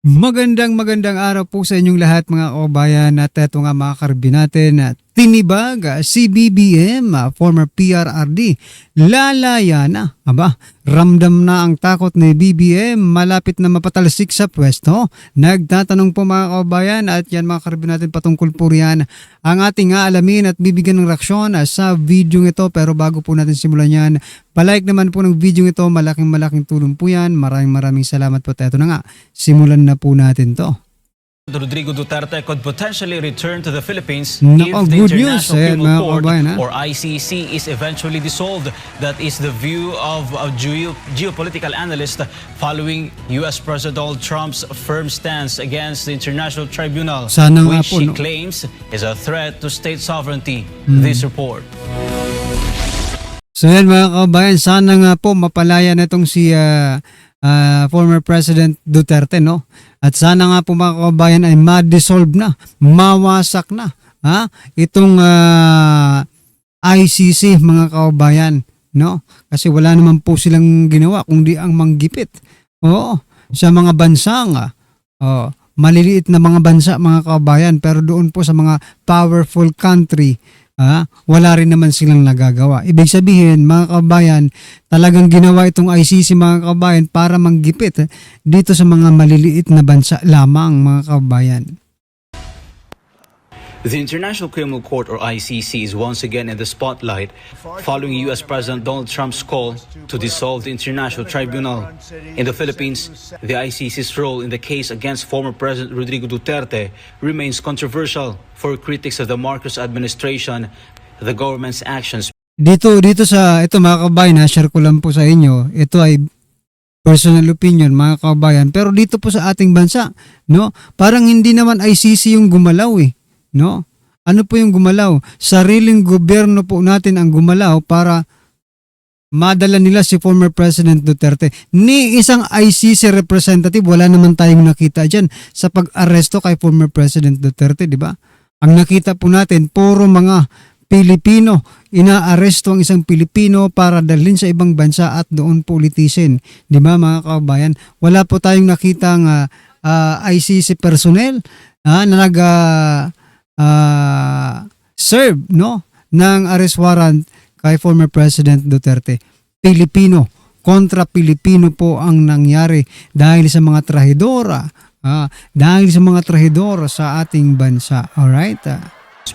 Magandang araw po sa inyong lahat mga kababayan at ito nga mga karbi natin na tinibag si BBM, former PRRD, lalaya na. Aba, ramdam na ang takot ni BBM, malapit na mapatalsik sa pwesto. Nagtatanong po mga kababayan at yan mga karbi natin patungkol po riyan ang ating aalamin at bibigyan ng reaksyon sa video ito. Pero bago po natin simulan yan, palike naman po ng video ito, malaking tulong po yan. Maraming salamat po. Ito na nga, simulan na po natin to. Rodrigo Duterte could potentially return to the Philippines Nako, if the good news, International Criminal Court kababayan, or ICC is eventually dissolved. That is the view of a geopolitical analyst following U.S. President Donald Trump's firm stance against the International Tribunal, Sana nga which po, he no? claims is a threat to state sovereignty. This report. So yan mga kababayan, sana nga po mapalaya na itong si former President Duterte, no? At sana nga po mga kababayan ay ma-dissolve na, mawasak na itong ICC mga kababayan, no? Kasi wala naman po silang ginawa kundi ang manggipit. Oo, sa mga bansang maliliit na mga bansa mga kababayan, pero doon po sa mga powerful country, wala rin naman silang nagagawa. Ibig sabihin, mga kababayan, talagang ginawa itong ICC mga kababayan para manggipit dito sa mga maliliit na bansa lamang mga kababayan. The International Criminal Court or ICC is once again in the spotlight following U.S. President Donald Trump's call to dissolve the International Tribunal. In the Philippines, the ICC's role in the case against former President Rodrigo Duterte remains controversial for critics of the Marcos administration, the government's actions. Dito sa ito mga kababayan, share ko lang po sa inyo. Ito ay personal opinion mga kababayan, pero dito po sa ating bansa, no? Parang hindi naman ICC yung gumalaw no? Ano po yung gumalaw? Sariling gobyerno po natin ang gumalaw para madala nila si former President Duterte. Ni isang ICC representative, wala naman tayong nakita dyan sa pag-aresto kay former President Duterte, di ba? Ang nakita po natin, puro mga Pilipino, inaaresto ang isang Pilipino para dalhin sa ibang bansa at doon po litisin. Di ba mga kababayan? Wala po tayong nakitang ICC personnel na serve ng arrest warrant kay former President Duterte. Pilipino kontra Pilipino po ang nangyari dahil sa mga trahidora, sa ating bansa. Alright?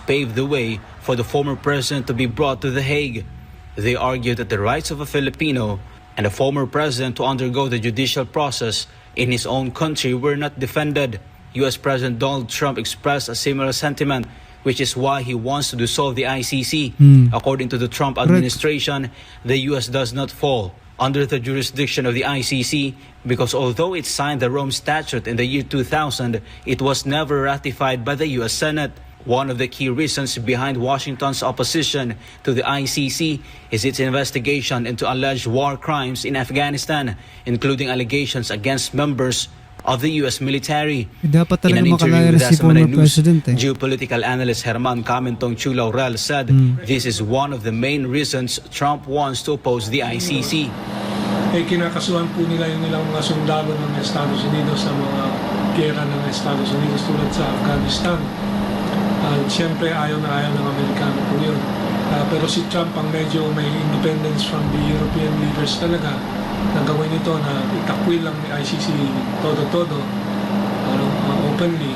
Paved the way for the former president to be brought to The Hague. They argued that the rights of a Filipino and a former president to undergo the judicial process in his own country were not defended. U.S. President Donald Trump expressed a similar sentiment, which is why he wants to dissolve the ICC. According to the Trump administration, the U.S. does not fall under the jurisdiction of the ICC because although it signed the Rome Statute in the year 2000, it was never ratified by the U.S. Senate. One of the key reasons behind Washington's opposition to the ICC is its investigation into alleged war crimes in Afghanistan, including allegations against members of the U.S. military. Dapat In talaga an interview makalaya with na si Dasmana former News, President. geopolitical analyst Herman Camentong Chulaurel said this is one of the main reasons Trump wants to oppose the ICC. Kinakasuhan po nila yung ilang mga sundalo ng Estados Unidos sa mga gera ng Estados Unidos tulad sa Afghanistan. Siyempre ayaw ng Amerikano po yun. Pero si Trump ang medyo may independence from the European leaders talaga na gawin ito na itakwil lang ni ICC todo openly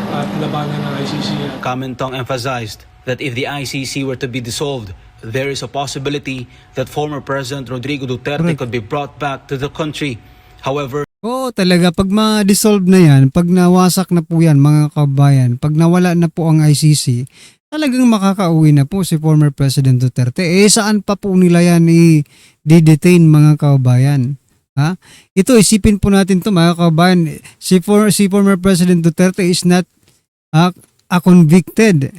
at labanan ng ICC. Camentong emphasized that if the ICC were to be dissolved, there is a possibility that former President Rodrigo Duterte could be brought back to the country. However, Talaga, pag ma-dissolve na yan, pag nawasak na po yan mga kabayan, pag nawala na po ang ICC, talagang makakauwi na po si former President Duterte. Saan pa po nila yan i-detain mga kabayan? Ito, isipin po natin to mga kabayan. Si former President Duterte is not a convicted.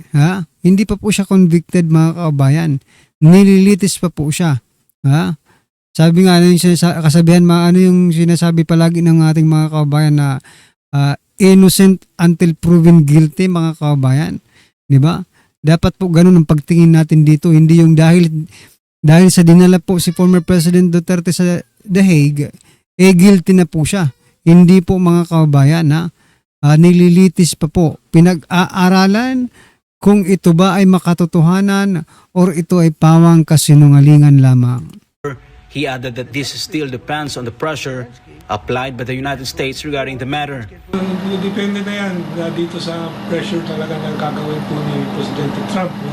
Hindi pa po siya convicted mga kabayan. Nililitis pa po siya. Sabi nga, yung kasabihan, yung sinasabi palagi ng ating mga kababayan na innocent until proven guilty mga kababayan. Di ba? Dapat po ganun ang pagtingin natin dito. Hindi yung dahil sa dinala po si former President Duterte sa The Hague, guilty na po siya. hindi po mga kababayan na nililitis pa po. Pinag-aaralan kung ito ba ay makatotohanan or ito ay pawang kasinungalingan lamang. He added that this still depends on the pressure applied by the United States regarding the matter. Depende na yan dito sa pressure talaga na gagawin po ni Presidente Trump. No?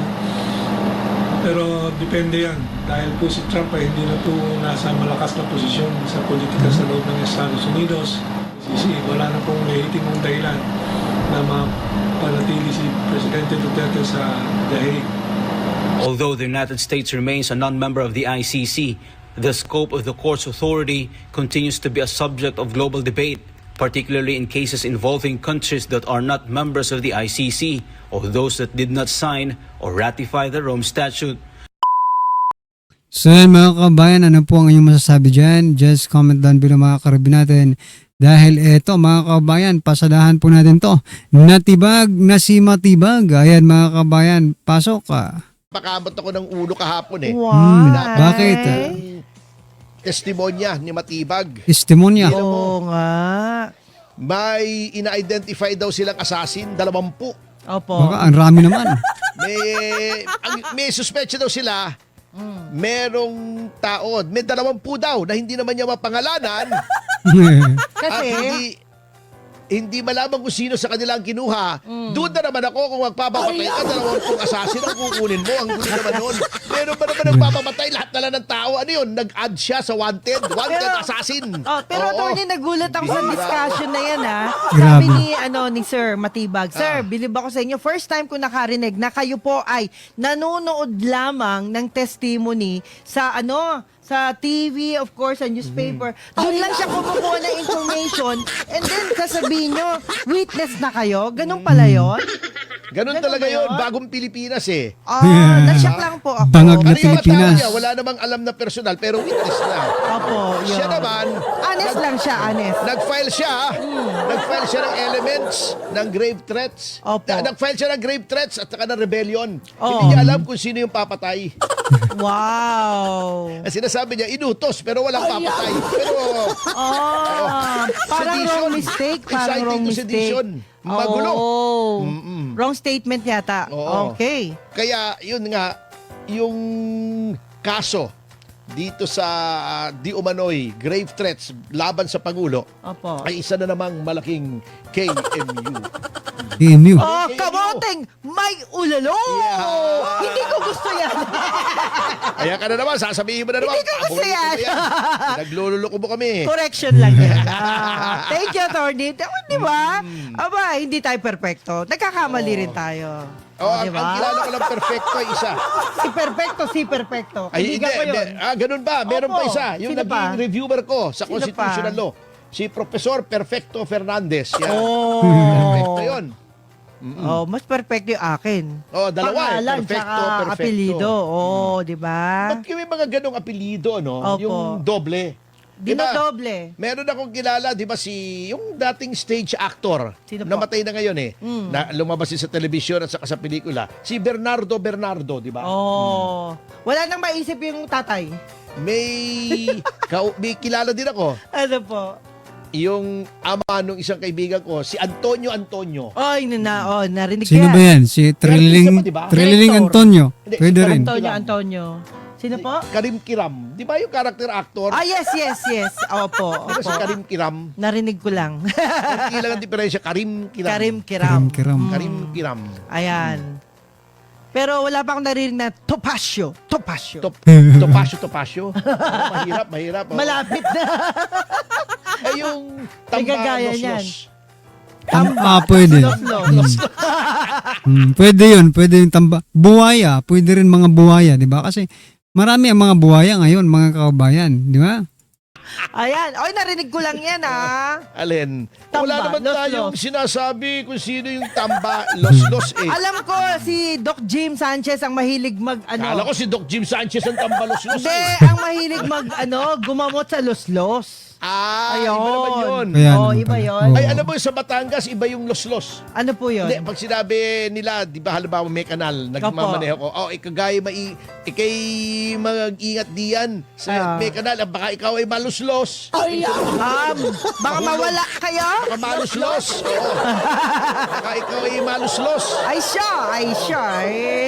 Pero depende yan. Dahil po si Trump ay hindi na po nasa malakas na posisyon sa politika sa loob ng Estados Unidos. Wala na pong lehitimong dahilan na mapanatili si Presidente Duterte sa The Hague. Although the United States remains a non-member of the ICC, the scope of the court's authority continues to be a subject of global debate, particularly in cases involving countries that are not members of the ICC or those that did not sign or ratify the Rome Statute. So yan mga kabayan, ano po ang inyong masasabi dyan? Just comment down below mga karabin natin. Dahil eto mga kabayan, pasadahan po natin to. Natibag na si Matibag. Ayan mga kabayan, pasok ka. Pakabot ako ng ulo kahapon eh. Bakit? Testimonya ni Matibag. Testimonya. Oo nga. May ina-identify daw silang assassin, 20. Opo. Baka ang rami naman. May suspecha daw sila. Merong tao, may 20 daw na hindi naman niya mapangalanan at Kasi, hindi malaman kung sino sa kanila ang kinuha. Doon na naman ako kung magpapapatay ka, 20 assassin ang kukunin mo. Ang gusto naman nun. Meron ba naman nagpapapatay? Lahat na lang ng tao. Ano yun? Nag-add siya sa wanted assassin. pero Oo. attorney, nagulat ako sa discussion na yan, ha. Grabe. Sabi ni Sir Matibag, Sir, bilib ako sa inyo, first time ko nakarinig na kayo po ay nanonood lamang ng testimony sa sa TV, of course, sa newspaper. Doon lang siya kumukuha ng information and then sasabihin nyo, witness na kayo? Ganun pala yun? Ganun Ganun talaga ba yun. yun? Bagong Pilipinas eh. Nashock lang po ako. Bangag na Ano yung mga tao Pilipinas. niya? Wala namang alam na personal pero witness na. Opo, yun. Siya naman, Honest lang siya, honest. nag-file siya. Nag-file siya ng elements ng grave threats. Opo. Nag-file siya ng grave threats at saka ng rebellion. Oo. Hindi niya alam kung sino yung papatay. Wow. Kasi sinasabi niya, inutos pero walang papatay. Pero Parang sedition. wrong mistake. Parang Inciting wrong to mistake. sedition. Magulo. Oh. Wrong statement yata. Oo. Okay. Kaya yun nga, yung kaso dito sa di umano'y grave threats laban sa Pangulo Opo. ay isa na namang malaking KMU. EMU. Oh, kamoting! May ulalo! Yeah. Hindi ko gusto yan. Kaya ka na naman, sasabihin mo na naman. Hindi ko gusto paborito yan. ko yan. Nagluluko mo kami. Correction lang yan. Thank you, attorney. Di ba? Aba, hindi tayo perfecto. Nagkakamali rin tayo. Ang Di ba? kilala ko lang perfecto ay isa. Si perfecto. Ay, Kaibigan ko yun. ganun ba? Meron Opo. pa isa. Yung Sino naging pa? reviewer ko sa Sino Constitutional pa? Law. Si Professor Perfecto Fernandez. Yan. Oh. Perfecto yun. Oh, mas perfecto yung akin. Oh, dalawa eh. Pangalan, Perfecto, tsaka perfecto. apelido. Oh, di ba? Ba't may mga ganong apelido, no? Opo. Yung doble. Diba? Dinodoble. Meron akong kilala, di ba, yung dating stage actor. Sino po? Namatay na ngayon eh. Na lumabas din sa telebisyon at saka sa pelikula. Si Bernardo, di ba? Oh. Wala nang maisip yung tatay. May kilala din ako. Ano po? Yung ama nung isang kaibigan ko, si Antonio. Oy, narinig Sino ko ba yan? Si Trililing, Artista pa, diba? Trililing Director. Antonio. Hindi, Pwede si rin. Antonio. Sino po? Karim Kiram. Di ba yung character actor? Yes. Opo. Di ba si Karim Kiram? Narinig ko lang. Konti lang ang diferensya. Karim Kiram. Karim Kiram. Kiram. Karim Kiram. Ayan. Pero wala pa akong narinig na Topacio. Topacio. Mahirap. Oh. Malapit na. Ay, yung Nagagaya Tambalos. niyan. Pwede. Los. Pwede yun. Pwede yung buwaya. Pwede rin mga buwaya, di ba? Kasi marami ang mga buwaya ngayon, mga kababayan, di ba? Ayan. Oy, narinig ko lang yan, Alin? Tamba, Wala naman los. tayong sinasabi kung sino yung tamba, los eh. Alam ko, si Doc Jim Sanchez ang mahilig Kala ko si Doc Jim Sanchez ang tamba, los Hindi, eh. ang mahilig gumamot sa los-los. Iba naman yun. Kaya Oh, naman iba pala. yun. Oo. Ay, alam mo, sa Batangas, iba yung los-los. Ano po yun? Hindi, pag sinabi nila, di ba, halimbawa may kanal, nagmamaneho ko, ikagaya ikay mag-ingat diyan sa may kanal, baka ikaw ay maluslos. Baka mawala kayo? Baka maluslos. Oo. Baka ikaw ay maluslos. Ay siya.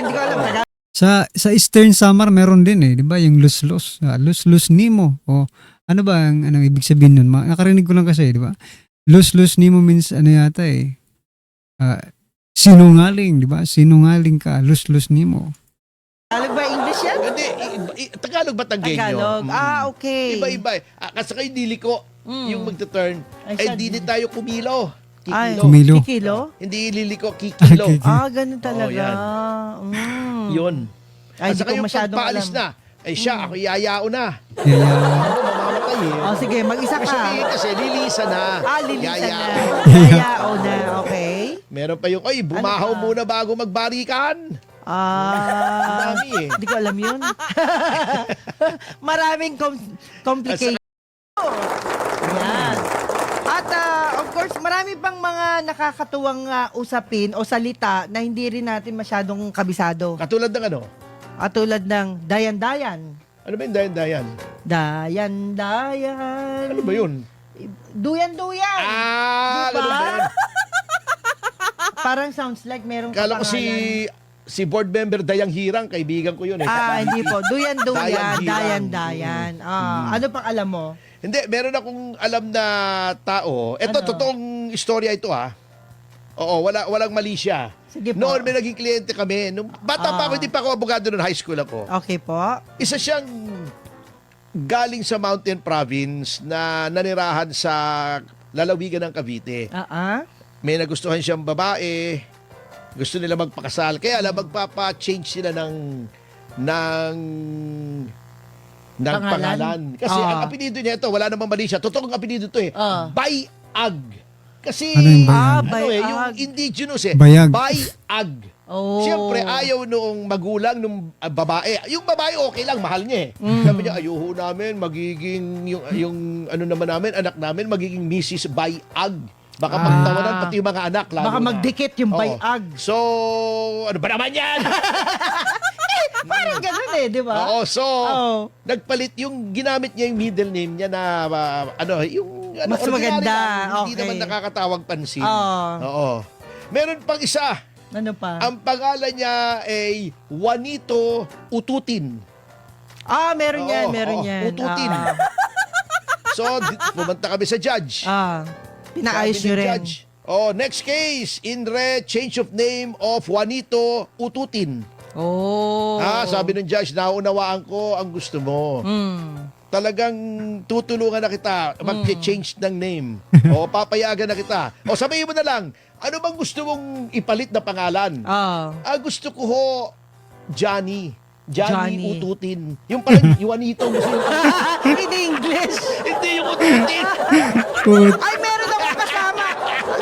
Hindi ko alam. Sa Eastern Samar meron din eh, 'di ba? Yung lus-lus, lus-lus nimo. O ano ba ang ibig sabihin nun? Nakarinig ko lang kasi, 'di ba? Lus-lus nimo means ano yata eh. Sinungaling, 'di ba? Sinungaling ka, lus-lus nimo. Tagalog ba English yan? Hindi, Tagalog ba Tanggenyo? Tagalog. Okay. Iba-iba eh. Kasi kayo diliko, yung magta-turn, Ay, ay siya, di tayo kumilo. Ay, Kikilo. Kumilo. Kikilo? Hindi ililiko, kikilo. Okay. Ganun talaga. Yun. Ay, At hindi saka ko yung masyadong pagpaalis alam. na, ay siya, ako yayao na. Kaya Mamamatay eh. Sige, mag-isa Ibig ka. sabihin kasi, lilisa na. Lilisan na. Yayao. Yayao na, okay. Meron pa yung, bumahaw Ano pa? muna bago magbarikan. Ang dami eh. Hindi ko alam yun. Maraming complication. Yan. At of course, marami pang mga nakakatuwang usapin o salita na hindi rin natin masyadong kabisado. Katulad ng ano? Tulad ng dayan-dayan. Ano ba yung dayan-dayan? Dayan-dayan. Ano ba yun? Duyan-duyan. Diba? Diba? Ano ba yan? Parang sounds like merong Kala ko kapangalan. si board member Dayang Hirang, kaibigan ko yun eh. Hindi po. Duyan-duyan. Dayan-hirang. Dayan-dayan. Ano pang alam mo? Hindi, meron akong alam na tao. Ito, Ano? totoong istorya ito Oo, walang mali siya. Sige po. Noon may naging kliyente kami. Nung bata pa ako, hindi pa ako abogado noon, high school ako. Okay po. Isa siyang galing sa Mountain Province na nanirahan sa lalawigan ng Cavite. May nagustuhan siyang babae, gusto nila magpakasal. Kaya alam, magpapa-change sila ng pangalan. Kasi ang apelido niya ito, wala namang mali siya. Totoong apelido ito Bayag. Kasi Ano yung bayag? yung indigenous Bayag. Bayag. Oh. Siyempre, ayaw noong magulang nung babae. Yung babae, okay lang, mahal niya Sabi niya, ayuho namin, magiging, yung ano naman namin, anak namin, magiging Mrs. Bayag. Baka magtawanan pati yung mga anak. Lalo Baka na. magdikit yung Oo. bayag. So, ano ba naman yan? Parang ganun di ba? Oo, so, Oo. nagpalit yung, ginamit niya yung middle name niya na, Mas ordinary maganda, lang, hindi okay. naman nakakatawag pansin. Oo. Oo. Meron pang isa. Ano pa? Ang pangalan niya ay Juanito Ututin. Meron Oo, yan, meron oo, yan. Ututin. So, pumunta kami sa judge. Pinaayos Sabi nyo ng rin. judge, next case, change of name of Juanito Ututin. Sabi ng judge, naunawaan ko ang gusto mo. Talagang tutulungan na kita mag-change ng name. Papayagan na kita. Sabihin mo na lang, ano bang gusto mong ipalit na pangalan? Gusto ko ho, Johnny Johnny. Ututin. Yung parang Juanito. Hindi English. Hindi yung Ututin. Ay, meron akong kasama.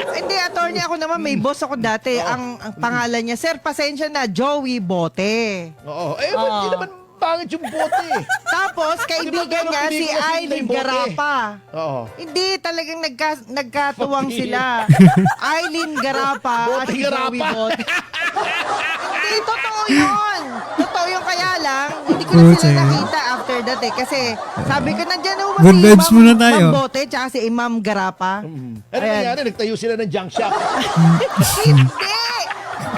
Hindi, attorney ako naman. May boss ako dati. Ang pangalan niya, Sir, pasensya na, Joey Bote. Hindi naman pangit yung bote. Tapos, kaibigan Di ba, niya, si pelikula film na Aileen yung bote? Garapa. Oo. Hindi, talagang nagkatuwang sila. Aileen Garapa at Bote si Joey Garapa. Bote. Hindi, totoo yun. Totoo yun, kaya lang, hindi ko na sila Bote. nakita after that Kasi sabi ko, nandiyan na Good vibes muna tayo. Ma'am Bote, tsaka si Imam Garapa. Ano Ayan. nangyari? Nagtayo sila ng junk shop. Hindi!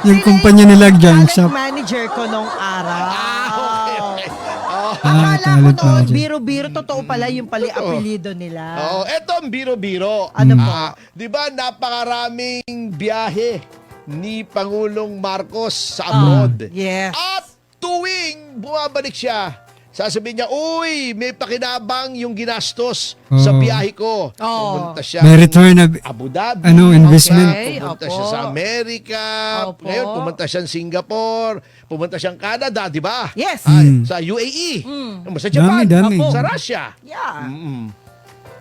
Yung Sila kumpanya nila, junk talent shop. manager ko nung araw. Okay. Akala ko talent noon, manager. biro-biro, totoo pala yung pala Totoo. apelido nila. Eto ang biro-biro. Ano po? Di ba napakaraming biyahe ni Pangulong Marcos sa abroad? Yes. At tuwing bumabalik siya, sasabihin niya, uy, may pakinabang yung ginastos sa biyahe ko. Pumunta siya May return na Abu Dhabi. investment. Okay, Pumunta opo. siya sa Amerika. Opo. Ngayon, pumunta siya sa Singapore. Pumunta siya sa Canada, di ba? Yes. Sa UAE. Sa Dami, Japan. dami. Opo. Sa Russia. Yeah. Mm-mm.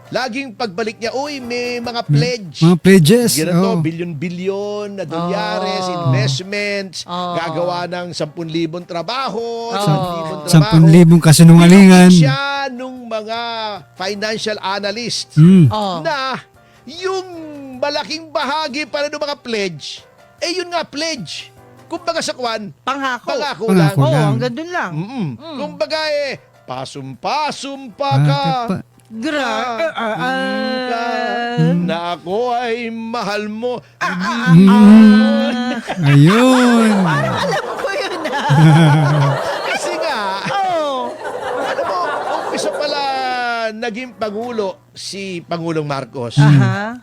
Laging pagbalik niya, uy, may mga pledge. Mga pledges. Ganito, Oh. bilyon-bilyon na dolyares, investments, gagawa ng 10,000 trabaho, 10,000 trabaho. 10,000 kasinungalingan. Pinakit siya nung mga financial analyst Mm. Oh. na yung malaking bahagi para ng mga pledge, yun nga, pledge. Kumbaga sa kwan, Pangako. pangako Pangako. lang. Oo, lang. hanggang dun lang. Kumbaga pasumpa ka. Na ako ay mahal mo. Ayun. Alam ko yun na. Kasi nga, Oh. alam mo, umpisa pala naging Pangulo si Pangulong Marcos. Aha.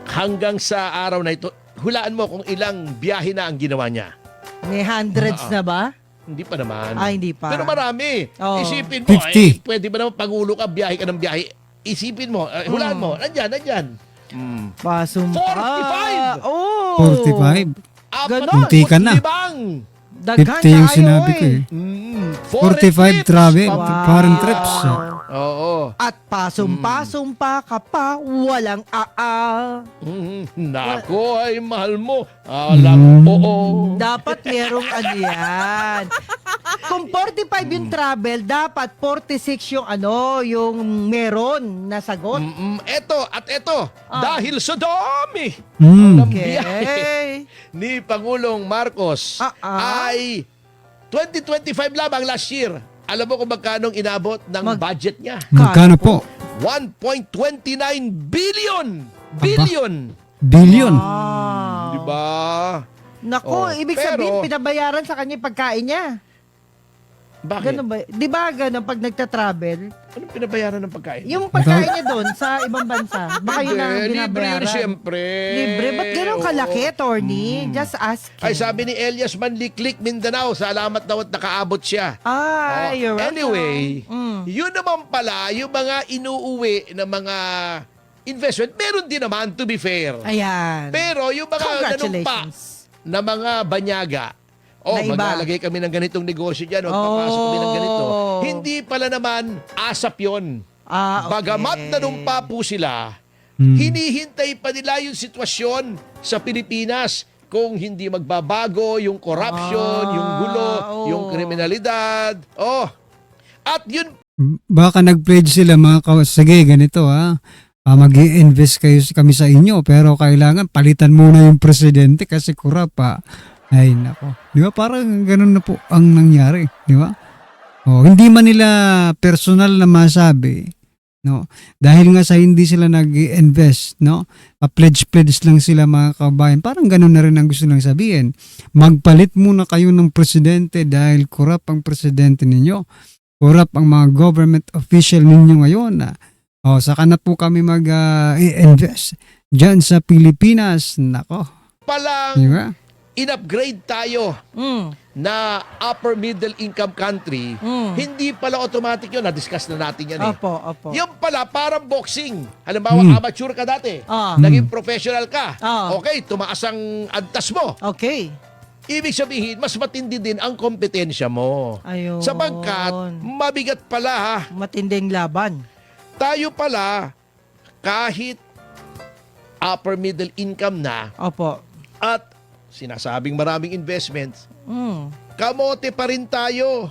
Hanggang sa araw na ito, hulaan mo kung ilang biyahe na ang ginawa niya. May hundreds na ba? Hindi pa naman. Hindi pa. Pero marami. Oo. Isipin mo, 50. Pwede ba naman Pangulo ka, biyahe ka ng biyahe? Isipin mo, hulaan mo, nandyan. Pasumpa. 45. Oh. 45. Ganon. Munti ka na. 45. Daghan 50 yung tayo, sinabi ko eh. Foreign 45 trips. travel, Wow. foreign trips. Oo. At pasumpa-sumpa ka pa, walang Nako ay mahal mo. Alam oo. Dapat merong ano yan. Kung 45 yung travel, dapat 46 yung yung meron na sagot. Eto. Dahil sa dami Mm. ng biyahe Okay. ni Pangulong Marcos ay 2025 lamang last year. Alam mo kung magkano inabot ng budget niya? Magkano po? 1.29 billion. Billion. Billion. Wow. Di ba? Nako, ibig pero- sabihin, pinabayaran sa kanya yung pagkain niya. Bakit? Ganun ba? Di ba ganun pag nagta-travel? Anong pinabayaran ng pagkain? Yung pagkain niya doon sa ibang bansa, baka yun ang Libre yun, binabayaran. siyempre. Libre? Ba't ganun Oo. kalaki, Tony? Just asking. Ay, sabi ni Elias Manliklik, Mindanao, salamat daw at nakaabot siya. Ah, you're welcome. Anyway, Mm. yun naman pala, yung mga inuuwi na mga investment, meron din naman, to be fair. Ayan. Pero yung mga nanumpa Congratulations. na mga banyaga, Na iba. maglalagay kami ng ganitong negosyo dyan, magpapasok kami ng ganito. Hindi pala naman asap yon. Ah, okay. Bagamat nanumpa po sila, hinihintay pa nila yung sitwasyon sa Pilipinas kung hindi magbabago yung corruption, yung gulo, yung kriminalidad. At yun, Baka nag-pledge sila mga sige, ganito ha. Mag-i-invest kami sa inyo pero kailangan palitan muna yung presidente kasi kurap pa. Ay nako. Di ba parang ganun na po ang nangyari, di ba? Hindi man nila personal na masabi, no? Dahil nga sa hindi sila nag-invest, no? Pa-pledge lang sila mga kabayan. Parang ganun na rin ang gusto lang sabihin. Magpalit muna kayo ng presidente dahil kurap ang presidente ninyo. Kurap ang mga government official ninyo ngayon na saka na po kami mag-invest dyan sa Pilipinas. Nako. palang Di ba? in-upgrade tayo Mm. na upper middle income country, hindi pala automatic yun. Na-discuss na natin yan eh. Opo. Yung pala, parang boxing. Halimbawa, amateur ka dati. Ah. Naging professional ka. Ah. Okay, tumaas ang antas mo. Okay. Ibig sabihin, mas matindi din ang kompetensya mo. Ayun. Sapagkat, mabigat pala ha. Matinding laban. Tayo pala, kahit upper middle income na, Opo. at sinasabing maraming investments, Mm. kamote pa rin tayo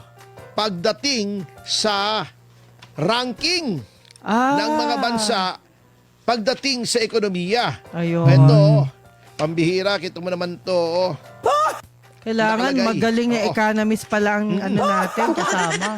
pagdating sa ranking ng mga bansa pagdating sa ekonomiya. Ayun. Ito, pambihira, kita mo naman to. Kailangan nakalagay. magaling na Oo. economist pala ang natin kasama.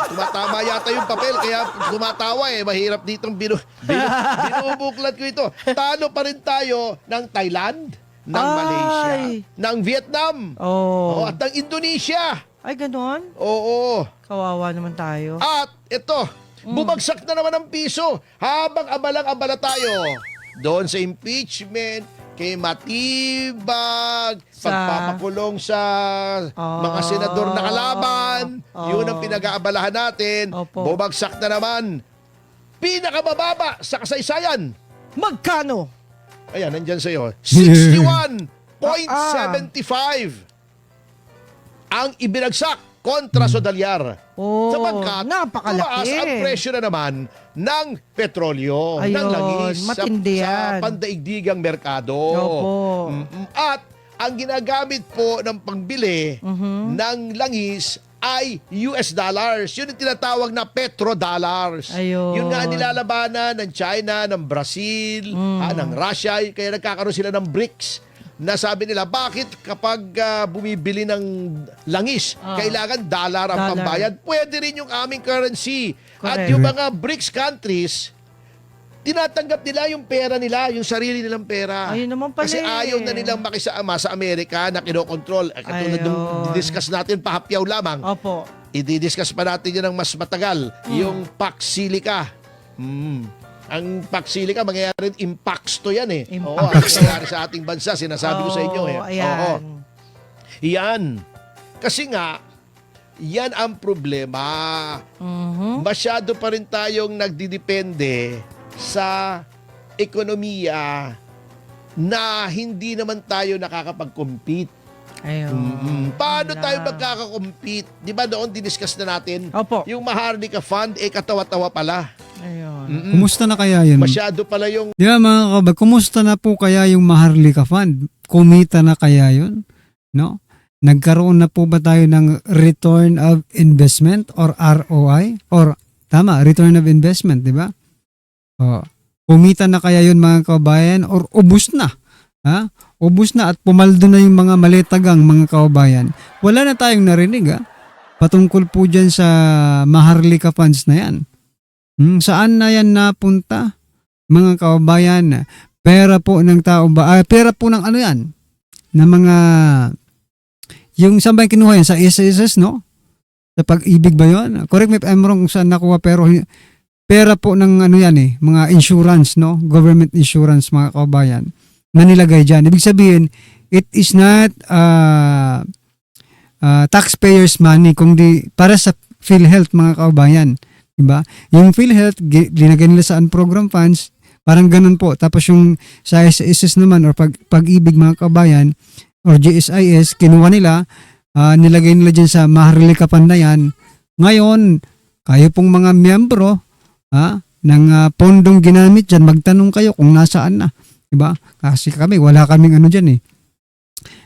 Tumatama yata yung papel, kaya tumatawa eh. Mahirap ditong binubuklat ko ito. Talo pa rin tayo ng Thailand, ng Malaysia, ng Vietnam, Oh. at ng Indonesia. Ay, ganon? Oo. Kawawa naman tayo. At ito, bumagsak na naman ang piso habang abalang-abala tayo doon sa impeachment, kay Matibag, pagpapakulong sa mga senador na kalaban, yun ang pinag-aabalahan natin. Opo. Bumagsak na naman. Pinakamababa sa kasaysayan. Magkano? Ayan, nandyan sa'yo. 61.75 ang ibinagsak kontra sa dolyar. Oh, Sapagkat napakalaki. tumaas ang presyo na naman ng petrolyo, ng Ayun, langis matindi sa yan. pandaigdigang merkado. Opo. At ang ginagamit po ng pangbili ng langis ay US dollars. Yun ang tinatawag na petrodollars. Ayun. Yun nga ang nilalabanan ng China, ng Brazil, ng Russia. Kaya nagkakaroon sila ng BRICS na sabi nila, bakit kapag bumibili ng langis, kailangan dollar ang Dollar. pambayad? Pwede rin yung aming currency. At Correct. yung mga BRICS countries, tinatanggap nila yung pera nila, yung sarili nilang pera. Ayun naman pala Kasi eh. ayaw na nilang makisama sa Amerika na kinokontrol. Katulad nung Ayun. discuss natin, pahapyaw lamang. Opo. I-discuss pa natin yan ng mas matagal. Yung Pax Silica. Ang Pax Silica, mangyayari rin Impaxto yan eh. Oo, ang nangyayari sa ating bansa, sinasabi ko sa inyo eh. Ayan. Oo. Yan. Kasi nga, yan ang problema. Masyado pa rin tayong nagdidepende sa ekonomiya na hindi naman tayo nakakapag-compete. Ayun. Paano tayo magkaka-compete? Di ba noon diniscuss na natin? Opo. Yung Maharlika Fund, katawa-tawa pala. Ayun. Kumusta na kaya yun? Masyado pala yung Di ba mga kabag, kumusta na po kaya yung Maharlika Fund? Kumita na kaya yun? No? Nagkaroon na po ba tayo ng return of investment or ROI? Or tama, return of investment, di ba? Oh. Kumita na kaya yun mga kabayan or ubus na? Ha? Ubus na at pumaldo na yung mga maletagang mga kabayan. Wala na tayong narinig patungkol po dyan sa Maharlika Funds na yan. Saan na yan napunta? Mga kabayan, pera po ng tao ba? Pera po ng ano yan? Na mga, yung saan ba yung kinuha yan? Sa SSS, no? Sa Pag-ibig ba yun? Correct me if I'm wrong kung saan nakuha, pero pera po ng ano yan eh, mga insurance, no? Government insurance, mga kabayan, na nilagay dyan. Ibig sabihin, it is not taxpayers money, kundi para sa PhilHealth, mga kabayan. Diba? Yung PhilHealth, linagay nila sa program funds, parang ganun po. Tapos yung sa SSS naman, or Pag-ibig, mga kabayan, or GSIS, kinuha nila, nilagay nila dyan sa Maharlika Fund na yan. Ngayon, kayo pong mga miyembro ng pondong ginamit dyan, magtanong kayo kung nasaan na. Diba? Kasi kami, wala kaming ano dyan eh.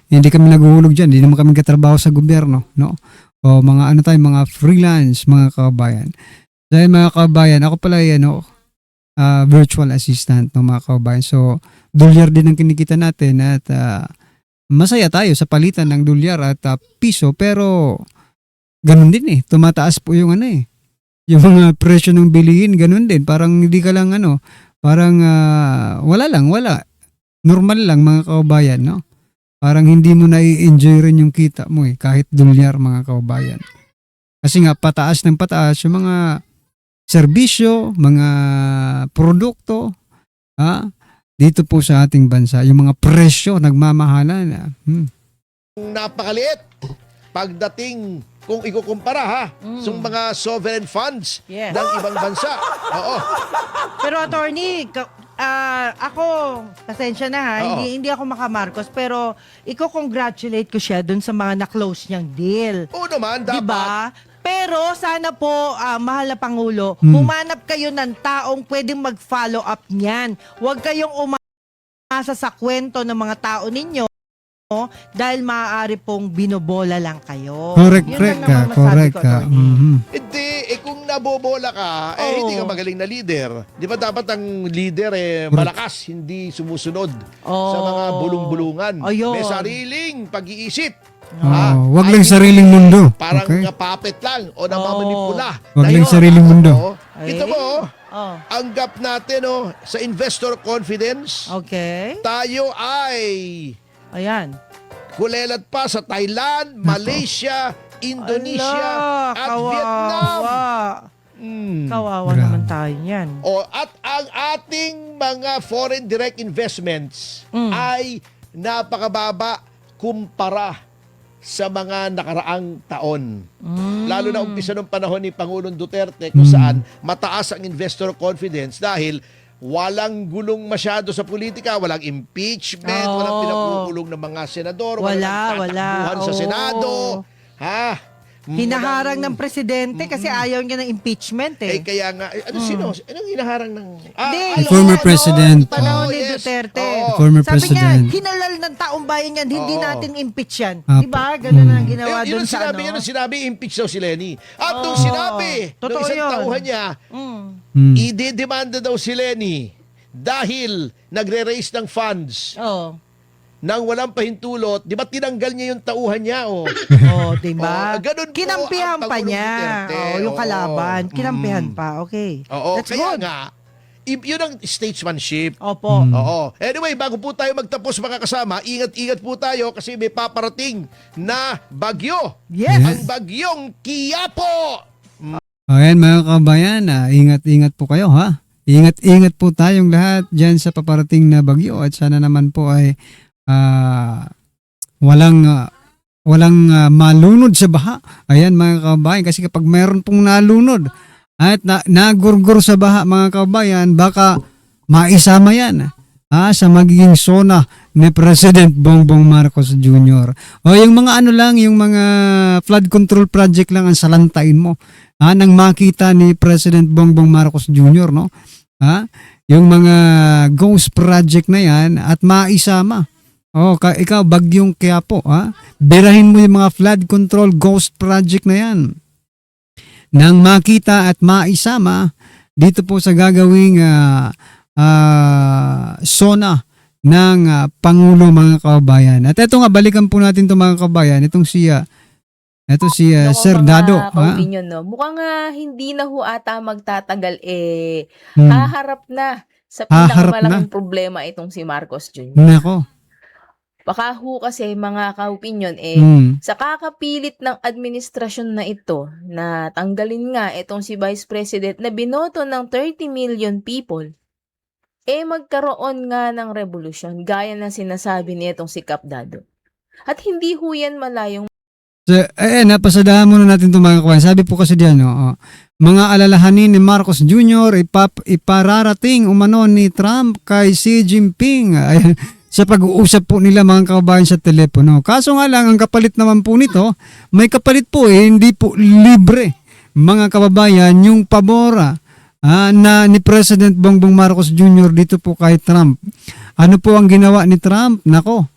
Hindi kami naguhulog dyan, hindi naman kami katrabaho sa gobyerno. No? O mga ano tayo, mga freelance, mga kabayan. Dahil mga kabayan, ako pala virtual assistant ng mga kabayan. So, dolyar din ang kinikita natin at masaya tayo sa palitan ng dolyar at piso, pero ganun din eh. Tumataas po yung ano eh. Yung mga presyo ng bilihin, ganun din. Parang hindi ka lang parang wala. Normal lang mga kabayan, no? Parang hindi mo na-i-enjoy rin yung kita mo eh, kahit dolyar, mga kabayan. Kasi nga, pataas ng pataas yung mga serbisyo, mga produkto, dito po sa ating bansa, yung mga presyo nagmamahalan. napakaliit pagdating kung ikukumpara sa mga sovereign funds Yes. ng ibang bansa. Oo. Pero attorney, ako, pasensya na ha, Oo. hindi ako makamarcos, pero iko-congratulate ko siya dun sa mga na-close niyang deal. Oo naman, dapat. Diba? Pero sana po, mahal na Pangulo, humanap kayo ng taong pwedeng mag-follow up niyan. Huwag kayong umasa sa kwento ng mga tao ninyo dahil maaari pong binobola lang kayo. Correct, Yun correct lang ka, naman masabi correct ko, ka. attorney. Hindi, kung nabobola ka, Oo. hindi ka magaling na leader. Di ba dapat ang leader malakas, hindi sumusunod sa mga bulong-bulungan. Ayun. May sariling pag-iisip. Wag lang sariling mundo. Parang Okay? puppet lang o namamanipula. Wag lang Ngayon, sariling mundo. Kita mo, Oh, ang gap natin sa investor confidence, okay. tayo ay Ayan. kulelat pa sa Thailand, Malaysia, Indonesia, Ala, at kawawa. Vietnam. Kawawa Grabe. naman tayo yan. At ang ating mga foreign direct investments ay napakababa kumpara sa mga nakaraang taon. Lalo na umpisa ng panahon ni Pangulong Duterte kung saan mataas ang investor confidence dahil walang gulong masyado sa politika, walang impeachment, walang pinakukulong ng mga senador, walang tatakbuhan sa Oo. Senado. Hinaharang ng presidente kasi ayaw niya ng impeachment Eh, eh. kaya nga, sino? Anong hinaharang ng... Hindi, The former president. Panahon ni yes. Duterte. Oo. The former Sabi niya, president. hinalal ng taong bayan yan, hindi Oo. natin impeach yan. Apo. Di ba? Ganun ang ginawa Yun doon ang sa sinabi, ano. yun ang sinabi, impeach daw si Lenny. At nung Oo. sinabi, nung Totoo isang yun. tauhan niya, Hmm. idedemanda daw si Lenny dahil nagre-raise ng funds Oh. nang walang pahintulot. Di ba tinanggal niya yung tauhan niya? Oh. Oh, di ba? Oh, ganun po Kinampihan ang pa Pangulong niya. Duterte. Oh, yung Oo. kalaban. Kinampihan pa. Okay. Oo, That's kaya good. nga, yun ang statesmanship. Opo. Oo. Anyway, bago po tayo magtapos mga kasama, ingat-ingat po tayo kasi may paparating na bagyo. Yes. Ang bagyong Kiyapo. Ayan mga kabayan, ingat-ingat po kayo ha. Ingat-ingat po tayong lahat dyan sa paparating na bagyo at sana naman po ay walang malunod sa baha. Ayan mga kabayan, kasi kapag mayroon pong nalunod at nagurgur sa baha mga kabayan, baka maisama yan sa magiging sona ni President Bongbong Marcos Jr. O yung mga ano lang, yung mga flood control project lang ang salantain mo nang makita ni President Bongbong Marcos Jr. no? Yung mga ghost project na yan at maisama. Ikaw bagyong Quiapo, birahin mo yung mga flood control ghost project na yan. Nang makita at maisama dito po sa gagawing sona ng Pangulo mga kabayan. At eto nga, balikan po natin to mga kabayan. Itong si Sir Dado. Opinion, no? Mukhang hindi na ho ata magtatagal Hmm. haharap na sa Haharap pinakamalaking problema itong si Marcos Jr. Nako. Baka ho kasi mga ka-opinion sa kakapilit ng administrasyon na ito na tanggalin nga itong si Vice President na binoto ng 30 million people, magkaroon nga ng revolusyon gaya ng sinasabi nitong si Cap Dado. At hindi ho yan malayong So, napasadahan muna natin ito mga kabayan. Sabi po kasi diyan, mga alalahanin ni Marcos Jr. ipararating umano ni Trump kay Xi Jinping sa pag-uusap po nila mga kabayan sa telepono. Kaso nga lang, ang kapalit naman po nito, may kapalit po hindi po libre mga kababayan yung pabora na ni President Bongbong Marcos Jr. dito po kay Trump. Ano po ang ginawa ni Trump? Nako,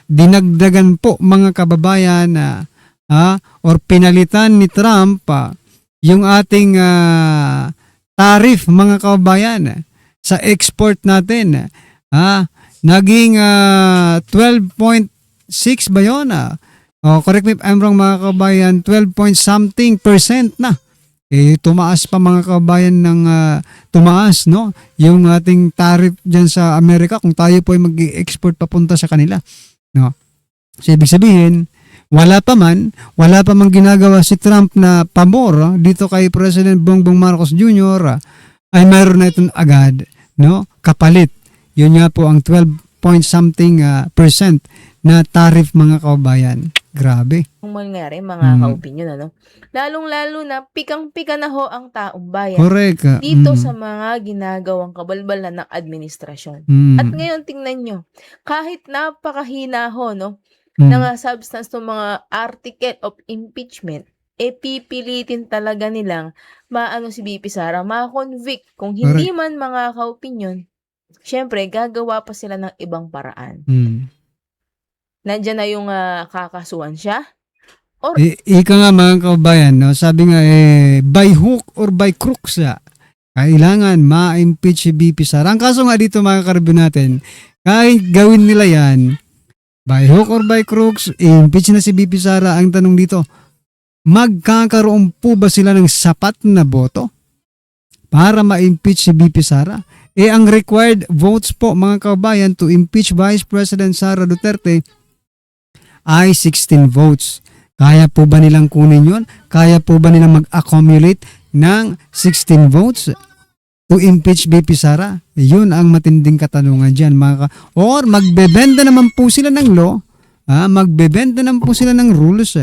dinagdagan po mga kababayan or pinalitan ni Trump yung ating tariff mga kababayan sa export natin. Naging 12.6 ba yun? Correct me if I'm wrong mga kababayan, 12 point something % na. Tumaas pa mga kababayan ng tumaas no yung ating tariff diyan sa Amerika kung tayo po ay mag-export papunta sa kanila no. So ibig sabihin wala pa man ginagawa si Trump na pabor dito kay President Bongbong Marcos Jr. Ay mayroon na itong agad no kapalit. Yun nga po ang 12 point something % na tariff mga kababayan. Grabe. mangyari mga ka-opinion, ano? Lalong-lalo na pikang-pika na ho ang taong bayan Correct. dito sa mga ginagawang kabalbalan ng administrasyon. At ngayon tingnan nyo, kahit napakahina ho ng substance ng mga article of impeachment, pipilitin talaga nilang maano si BP Sara, ma-convict. Kung hindi man mga ka-opinion, syempre gagawa pa sila ng ibang paraan. Nandiyan na yung kakasuhan siya. Or Ika nga mga kabayan, no? Sabi nga by hook or by crook kailangan ma-impeach si BP Sara. Ang kaso nga dito mga karibyo natin, kahit gawin nila yan, by hook or by crooks, impeach na si BP Sara. Ang tanong dito, magkakaroon po ba sila ng sapat na boto para ma-impeach si BP Sara? Ang required votes po mga kabayan to impeach Vice President Sara Duterte ay 16 votes. Kaya po ba nilang kunin yun? Kaya po ba nilang mag-accumulate ng 16 votes to impeach BP Sara? Yun ang matinding katanungan dyan. Or magbebenda naman po sila ng law, magbebenda naman po sila ng rules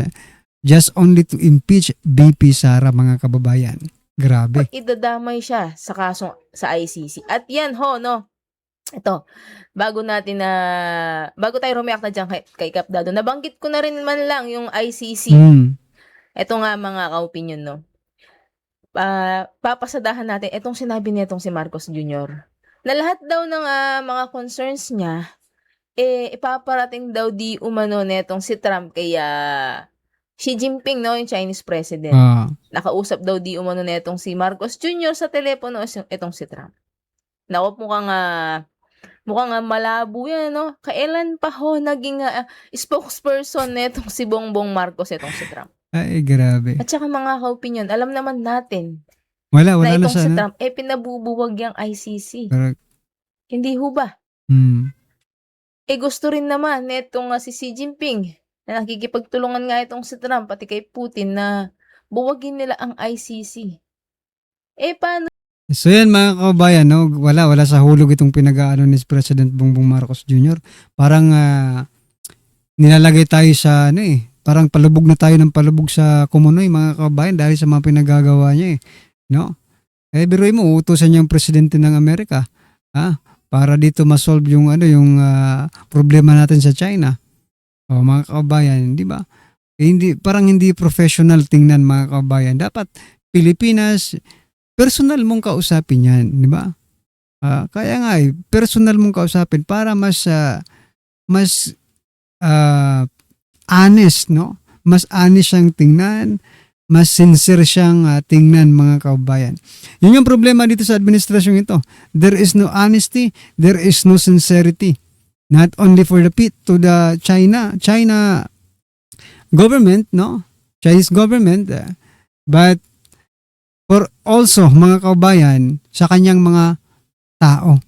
just only to impeach BP Sara mga kababayan. Grabe. idadamay siya sa kaso sa ICC. At yan ito, bago tayo rumiyak na dyan kay Cap Dado, nabanggit ko na rin man lang yung ICC Ito nga mga ka-opinion, no? Papasadahan natin itong sinabi nitong si Marcos Jr. na lahat daw ng mga concerns niya, ipaparating daw di umano netong si Trump kay Xi Jinping, no, yung Chinese president. Nakausap daw di umano netong si Marcos Jr. sa telepono itong si Trump. Naku, mukhang malabo yan, no? Kailan pa ho naging spokesperson netong si Bongbong Marcos itong si Trump? Ay, grabe. At saka mga ka-opinion, alam naman natin Wala na na itong si sana. Trump, pinabubuwag yung ICC. Correct. Hindi ho ba? Gusto rin naman netong si Xi Jinping na nakikipagtulungan nga itong si Trump pati kay Putin na buwagin nila ang ICC. Paano? So yan mga kabayan, no? Wala sa hulog itong pinag-aano ni President Bongbong Marcos Jr. Parang nilalagay tayo sa parang palubog na tayo ng palubog sa kumunoy mga kabayan dahil sa mga pinagagawa niya no? Biruin mo, utusan niya ang presidente ng Amerika, para dito ma-solve yung problema natin sa China. O mga kabayan, di ba? Parang hindi professional tingnan mga kabayan. Dapat Pilipinas, personal mong kausapin yan, di ba? Kaya nga personal mong kausapin para mas honest, no? Mas honest siyang tingnan, mas sincere siyang tingnan mga kabayan. Yun yung problema dito sa administrasyon ito. There is no honesty, there is no sincerity. Not only for the China government, no? Chinese government, but for also mga kabayan sa kanyang mga tao.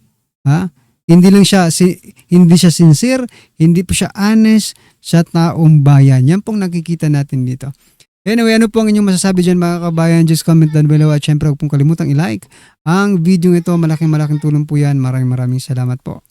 Hindi siya sincere, hindi po siya honest sa taong bayan. Yan pong nakikita natin dito. Anyway, ano po ang inyong masasabi dyan mga kabayan? Just comment down below at syempre huwag pong kalimutang i-like ang video ito. Malaking tulong po yan. Maraming salamat po.